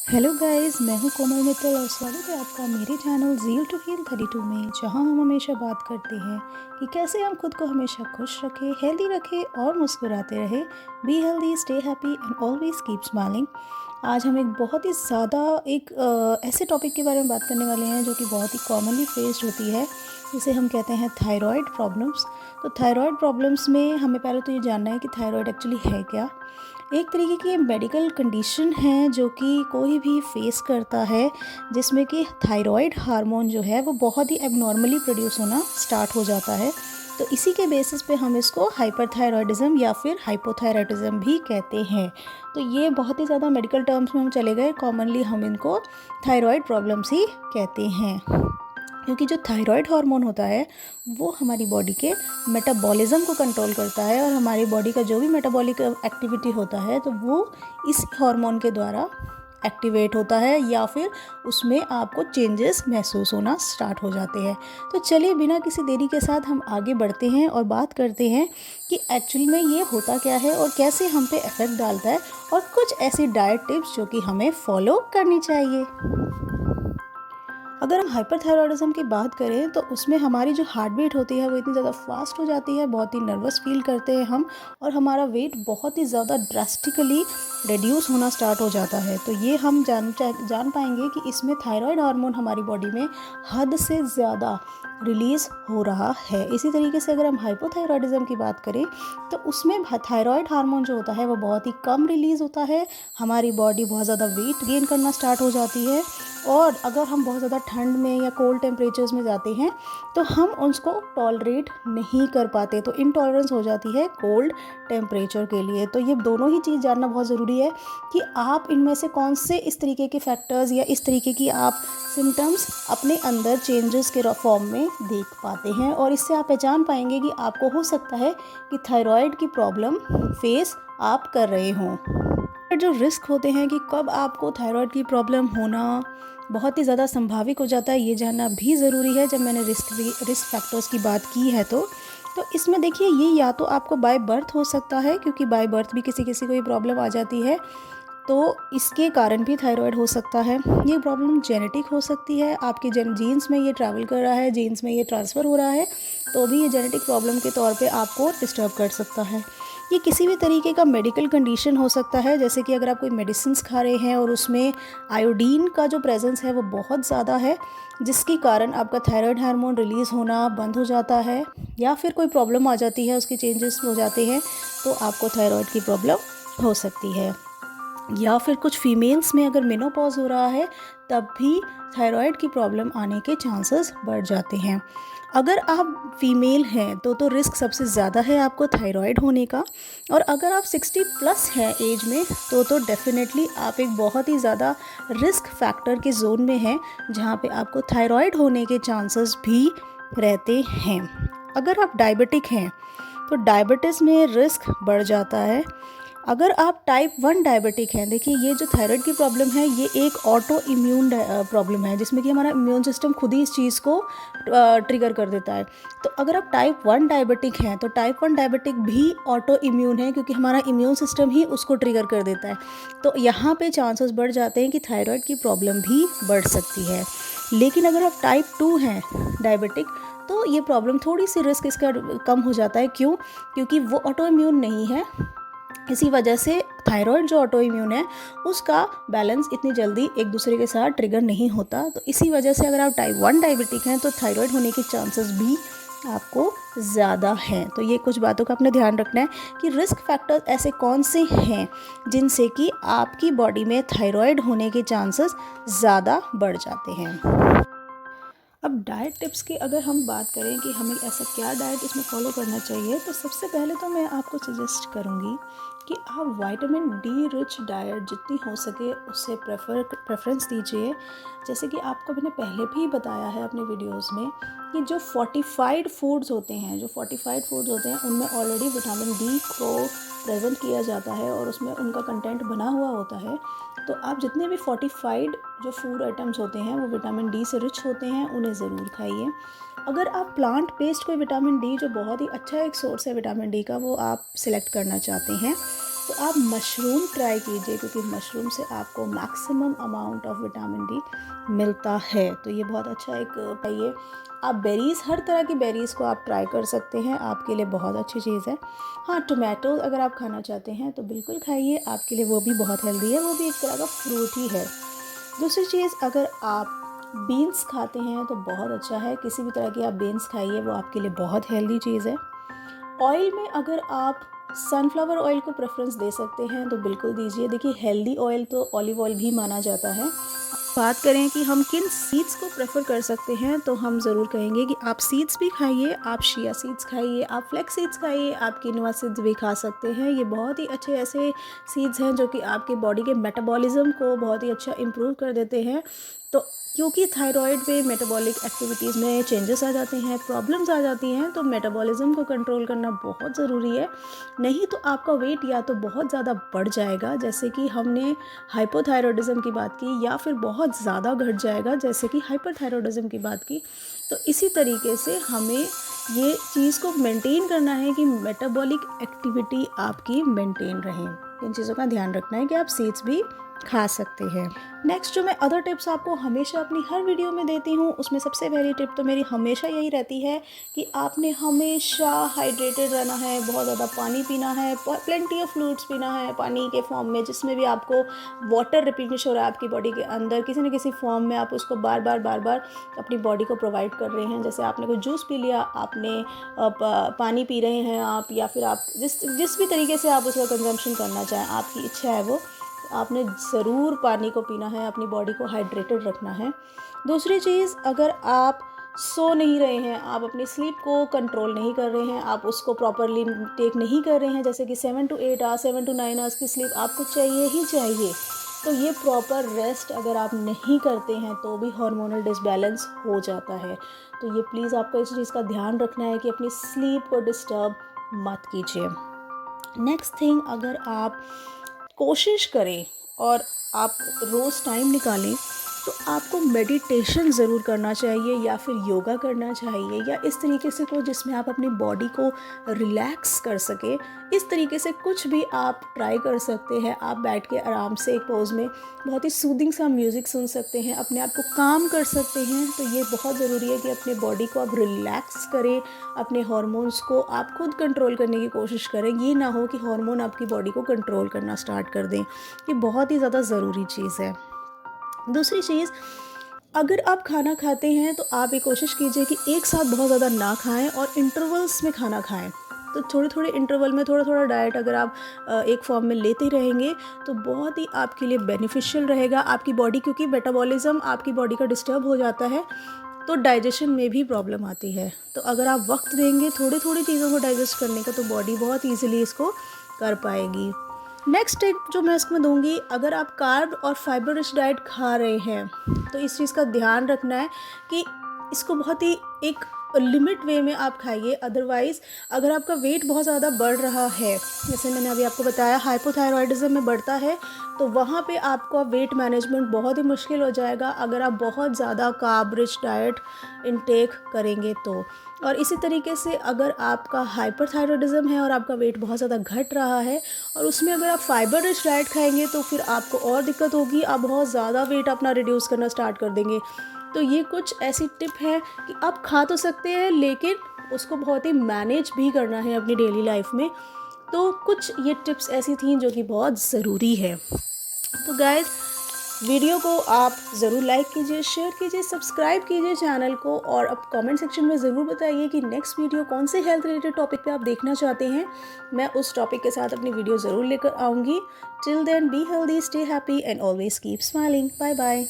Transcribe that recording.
Hello guys, मैं हूं कोमल मित्तल और स्वागत है आपका मेरे चैनल ज़ील टू हील 32 में, जहां हम हमेशा बात करते हैं कि कैसे हम खुद को हमेशा खुश रखें, हेल्दी रखें और मुस्कुराते रहें। B healthy, stay happy and always keep smiling. आज हम एक बहुत ही ज़्यादा ऐसे टॉपिक के बारे में बात करने वाले हैं जो कि बहुत ही कॉमनली फेस्ड होती है, जिसे हम कहते हैं थायराइड प्रॉब्लम्स। तो थायराइड प्रॉब्लम्स में हमें पहले तो ये जानना है कि थायराइड एक्चुअली है क्या। एक तरीके की मेडिकल कंडीशन है जो कि कोई भी फेस करता है, जिसमें कि थायराइड हार्मोन जो है वो बहुत ही एबनॉर्मली प्रोड्यूस होना स्टार्ट हो जाता है। तो इसी के बेसिस पे हम इसको हाइपरथायरॉयडिज्म या फिर हाइपोथायरॉयडिज्म भी कहते हैं। तो ये बहुत ही ज़्यादा मेडिकल टर्म्स में हम चले गए, कॉमनली हम इनको थायराइड प्रॉब्लम्स ही कहते हैं। क्योंकि जो थायराइड हार्मोन होता है वो हमारी बॉडी के मेटाबॉलिज्म को कंट्रोल करता है, और हमारी बॉडी का जो भी मेटाबॉलिक एक्टिविटी होता है तो वो इस हार्मोन के द्वारा एक्टिवेट होता है, या फिर उसमें आपको चेंजेस महसूस होना स्टार्ट हो जाते हैं। तो चलिए बिना किसी देरी के साथ हम आगे बढ़ते हैं और बात करते हैं कि एक्चुअली में ये होता क्या है और कैसे हम पे इफ़ेक्ट डालता है, और कुछ ऐसी डाइट टिप्स जो कि हमें फॉलो करनी चाहिए। अगर हम हाइपरथायरॉयडिज्म की बात करें तो उसमें हमारी जो हार्ट बीट होती है वो इतनी ज़्यादा फास्ट हो जाती है, बहुत ही नर्वस फील करते हैं हम, और हमारा वेट बहुत ही ज़्यादा ड्रास्टिकली रिड्यूस होना स्टार्ट हो जाता है। तो ये हम जान पाएंगे कि इसमें थायराइड हार्मोन हमारी बॉडी में हद से ज़्यादा रिलीज़ हो रहा है। इसी तरीके से अगर हम हाइपोथायरॉयडिज्म की बात करें तो उसमें थायराइड हार्मोन जो होता है वो बहुत ही कम रिलीज़ होता है, हमारी बॉडी बहुत ज़्यादा वेट गेन करना स्टार्ट हो जाती है, और अगर हम बहुत ज़्यादा ठंड में या कोल्ड टेम्परेचर्स में जाते हैं तो हम उसको टॉलरेट नहीं कर पाते, तो इनटॉलरेंस हो जाती है कोल्ड टेम्परेचर के लिए। तो ये दोनों ही चीज़ जानना बहुत ज़रूरी है कि आप इनमें से कौन से इस तरीके के फैक्टर्स या इस तरीके की आप सिम्टम्स अपने अंदर चेंजेस के फॉर्म में देख पाते हैं, और इससे आप पहचान पाएंगे कि आपको हो सकता है कि थायराइड की प्रॉब्लम फेस आप कर रहे हों। जो रिस्क होते हैं कि कब आपको थायराइड की प्रॉब्लम होना बहुत ही ज़्यादा संभावित हो जाता है, ये जानना भी ज़रूरी है। जब मैंने रिस्क फैक्टर्स की बात की है तो इसमें देखिए, ये या तो आपको बाय बर्थ हो सकता है, क्योंकि बाय बर्थ भी किसी किसी को ये प्रॉब्लम आ जाती है, तो इसके कारण भी थायराइड हो सकता है। ये प्रॉब्लम जेनेटिक हो सकती है, आपके जीन्स में ये ट्रैवल कर रहा है, जीन्स में ये ट्रांसफ़र हो रहा है, तो भी ये जेनेटिक प्रॉब्लम के तौर पे आपको डिस्टर्ब कर सकता है। ये किसी भी तरीके का मेडिकल कंडीशन हो सकता है, जैसे कि अगर आप कोई मेडिसिन खा रहे हैं और उसमें आयोडीन का जो प्रेजेंस है वो बहुत ज़्यादा है, जिसके कारण आपका थायराइड हार्मोन रिलीज़ होना बंद हो जाता है, या फिर कोई प्रॉब्लम आ जाती है, उसके चेंजेस हो जाते हैं, तो आपको थायराइड की प्रॉब्लम हो सकती है। या फिर कुछ फीमेल्स में अगर मेनोपॉज हो रहा है तब भी थायराइड की प्रॉब्लम आने के चांसेस बढ़ जाते हैं। अगर आप फीमेल हैं तो रिस्क सबसे ज़्यादा है आपको थायराइड होने का, और अगर आप 60 प्लस हैं एज में तो डेफिनेटली आप एक बहुत ही ज़्यादा रिस्क फैक्टर के जोन में हैं, जहाँ पे आपको थायराइड होने के चांसेस भी रहते हैं। अगर आप डायबिटिक हैं तो डायबिटीज़ में रिस्क बढ़ जाता है। अगर आप टाइप 1 डायबिटिक हैं, देखिए ये जो थायराइड की प्रॉब्लम है ये एक ऑटो इम्यून प्रॉब्लम है, जिसमें कि हमारा इम्यून सिस्टम खुद ही इस चीज़ को ट्रिगर कर देता है। तो अगर आप टाइप 1 डायबिटिक हैं तो टाइप 1 डायबिटिक भी ऑटो इम्यून है, क्योंकि हमारा इम्यून सिस्टम ही उसको ट्रिगर कर देता है। तो यहाँ पे चांसेस बढ़ जाते हैं कि थायराइड की प्रॉब्लम भी बढ़ सकती है। लेकिन अगर आप टाइप 2 हैं डायबिटिक, तो ये प्रॉब्लम थोड़ी सी रिस्क इसका कम हो जाता है। क्यों? क्योंकि वो ऑटो इम्यून नहीं है, इसी वजह से थायराइड जो ऑटो इम्यून है उसका बैलेंस इतनी जल्दी एक दूसरे के साथ ट्रिगर नहीं होता। तो इसी वजह से अगर आप टाइप 1 डायबिटिक हैं तो थायराइड होने के चांसेस भी आपको ज़्यादा हैं। तो ये कुछ बातों का अपने ध्यान रखना है कि रिस्क फैक्टर्स ऐसे कौन से हैं जिनसे कि आपकी बॉडी में थायराइड होने के चांसेस ज़्यादा बढ़ जाते हैं। अब डाइट टिप्स की अगर हम बात करें कि हमें ऐसा क्या डाइट इसमें फॉलो करना चाहिए, तो सबसे पहले तो मैं आपको सजेस्ट करूँगी कि आप विटामिन डी रिच डाइट जितनी हो सके उससे प्रेफरेंस दीजिए। जैसे कि आपको मैंने पहले भी बताया है अपने वीडियोस में कि जो फोर्टिफाइड फूड्स होते हैं उनमें ऑलरेडी विटामिन डी को प्रेजेंट किया जाता है, और उसमें उनका कंटेंट बना हुआ होता है। तो आप जितने भी फोर्टिफाइड जो फूड आइटम्स होते हैं वो विटामिन डी से रिच होते हैं, उन्हें ज़रूर खाइए। अगर आप प्लांट बेस्ड कोई विटामिन डी जो बहुत ही अच्छा एक सोर्स है विटामिन डी का, वो आप सिलेक्ट करना चाहते हैं, तो आप मशरूम ट्राई कीजिए, क्योंकि मशरूम से आपको maximum amount of vitamin D मिलता है। तो ये बहुत अच्छा एक पाइए। आप बेरीज़, हर तरह की बेरीज़ को आप ट्राई कर सकते हैं, आपके लिए बहुत अच्छी चीज़ है। हाँ, टोमेटो अगर आप खाना चाहते हैं तो बिल्कुल खाइए, आपके लिए वो भी बहुत हेल्दी है, वो भी एक तरह का फ्रूट ही है। दूसरी चीज़, अगर आप बीन्स खाते हैं तो बहुत अच्छा है, किसी भी तरह की आप बीन्स खाइए, वो आपके लिए बहुत हेल्दी चीज़ है। ऑयल में अगर आप सनफ्लावर ऑयल को प्रेफरेंस दे सकते हैं तो बिल्कुल दीजिए। देखिए, हेल्दी ऑयल तो ऑलिव ऑयल भी माना जाता है। बात करें कि हम किन सीड्स को प्रेफर कर सकते हैं, तो हम ज़रूर कहेंगे कि आप सीड्स भी खाइए, आप शिया सीड्स खाइए, आप फ्लैक्स सीड्स खाइए, आप किनवा सीड्स भी खा सकते हैं। ये बहुत ही अच्छे ऐसे सीड्स हैं जो कि आपके बॉडी के मेटाबॉलिज्म को बहुत ही अच्छा इम्प्रूव कर देते हैं। तो क्योंकि थायराइड में मेटाबॉलिक एक्टिविटीज़ में चेंजेस आ जाते हैं, प्रॉब्लम्स आ जाती हैं, तो मेटाबॉलिज्म को कंट्रोल करना बहुत ज़रूरी है। नहीं तो आपका वेट या तो बहुत ज़्यादा बढ़ जाएगा, जैसे कि हमने हाइपोथायरॉयडिज्म की बात की, या फिर बहुत ज़्यादा घट जाएगा, जैसे कि हाइपरथायरॉयडिज्म की बात की। तो इसी तरीके से हमें ये चीज़ को मेंटेन करना है कि मेटाबॉलिक एक्टिविटी आपकी मेंटेन रहे। इन चीज़ों का ध्यान रखना है कि आप सीड्स भी खा सकते हैं। नेक्स्ट, जो मैं अदर टिप्स आपको हमेशा अपनी हर वीडियो में देती हूँ, उसमें सबसे पहली टिप तो मेरी हमेशा यही रहती है कि आपने हमेशा हाइड्रेटेड रहना है, बहुत ज़्यादा पानी पीना है, प्लेंटी ऑफ फ्लूइड्स पीना है पानी के फॉर्म में, जिसमें भी आपको वाटर रिप्लेनिश हो रहा है आपकी बॉडी के अंदर, किसी न किसी फॉर्म में आप उसको बार बार अपनी बॉडी को प्रोवाइड कर रहे हैं। जैसे आपने कोई जूस पी लिया, आपने पानी पी रहे हैं आप, या फिर आप जिस भी तरीके से आप उसका कंजम्पशन करना चाहें, आपकी इच्छा है वो, आपने ज़रूर पानी को पीना है, अपनी बॉडी को हाइड्रेटेड रखना है। दूसरी चीज़, अगर आप सो नहीं रहे हैं, आप अपनी स्लीप को कंट्रोल नहीं कर रहे हैं, आप उसको प्रॉपरली टेक नहीं कर रहे हैं, जैसे कि 7 to 8 आवर्स, 7 to 9 आवर्स की स्लीप आपको चाहिए ही चाहिए, तो ये प्रॉपर रेस्ट अगर आप नहीं करते हैं तो भी हार्मोनल डिसबैलेंस हो जाता है। तो ये प्लीज़ आपको इस चीज़ का ध्यान रखना है कि अपनी स्लीप को डिस्टर्ब मत कीजिए। नेक्स्ट थिंग, अगर आप कोशिश करें और आप रोज़ टाइम निकालें, तो आपको मेडिटेशन ज़रूर करना चाहिए, या फिर योगा करना चाहिए, या इस तरीके से कोई जिसमें आप अपनी बॉडी को रिलैक्स कर सके। इस तरीके से कुछ भी आप ट्राई कर सकते हैं। आप बैठ के आराम से एक पोज में बहुत ही सूदिंग सा म्यूज़िक सुन सकते हैं, अपने आप को काम कर सकते हैं। तो ये बहुत ज़रूरी है कि अपने बॉडी को आप रिलैक्स करें, अपने हार्मोन्स को आप खुद कंट्रोल करने की कोशिश करें। ये ना हो कि हार्मोन आपकी बॉडी को कंट्रोल करना स्टार्ट कर दें। ये बहुत ही ज़्यादा ज़रूरी चीज़ है। दूसरी चीज़, अगर आप खाना खाते हैं तो आप ये कोशिश कीजिए कि एक साथ बहुत ज़्यादा ना खाएं और इंटरवल्स में खाना खाएं। तो थोड़े थोड़े इंटरवल में थोड़ा थोड़ा डाइट अगर आप एक फॉर्म में लेते रहेंगे तो बहुत ही आपके लिए बेनिफिशियल रहेगा। आपकी बॉडी, क्योंकि मेटाबॉलिज्म आपकी बॉडी का डिस्टर्ब हो जाता है तो डाइजेशन में भी प्रॉब्लम आती है। तो अगर आप वक्त देंगे थोड़ी थोड़ी चीज़ों को डाइजेस्ट करने का, तो बॉडी बहुत ईजिली इसको कर पाएगी। नेक्स्ट टिप जो मैं इसमें दूंगी, अगर आप कार्ब और फाइबर रिच डाइट खा रहे हैं तो इस चीज़ का ध्यान रखना है कि इसको बहुत ही एक लिमिट वे में आप खाइए। अदरवाइज़ अगर आपका वेट बहुत ज़्यादा बढ़ रहा है, जैसे मैंने अभी आपको बताया हाइपोथायरॉयडिज्म में बढ़ता है, तो वहाँ पे आपका वेट मैनेजमेंट बहुत ही मुश्किल हो जाएगा अगर आप बहुत ज़्यादा कार्ब रिच डाइट इनटेक करेंगे तो। और इसी तरीके से अगर आपका हाइपरथायरॉयडिज्म है और आपका वेट बहुत ज़्यादा घट रहा है और उसमें अगर आप फाइबर रिच डाइट खाएंगे तो फिर आपको और दिक्कत होगी, आप बहुत ज़्यादा वेट अपना रिड्यूस करना स्टार्ट कर देंगे। तो ये कुछ ऐसी टिप है कि आप खा तो सकते हैं, लेकिन उसको बहुत ही मैनेज भी करना है अपनी डेली लाइफ में। तो कुछ ये टिप्स ऐसी थी जो कि बहुत ज़रूरी है। तो गाइस, वीडियो को आप ज़रूर लाइक कीजिए, शेयर कीजिए, सब्सक्राइब कीजिए चैनल को, और अब कमेंट सेक्शन में ज़रूर बताइए कि नेक्स्ट वीडियो कौन से हेल्थ रिलेटेड टॉपिक पे आप देखना चाहते हैं। मैं उस टॉपिक के साथ अपनी वीडियो ज़रूर लेकर आऊँगी। Till then, be healthy, stay happy and always keep smiling. Bye bye.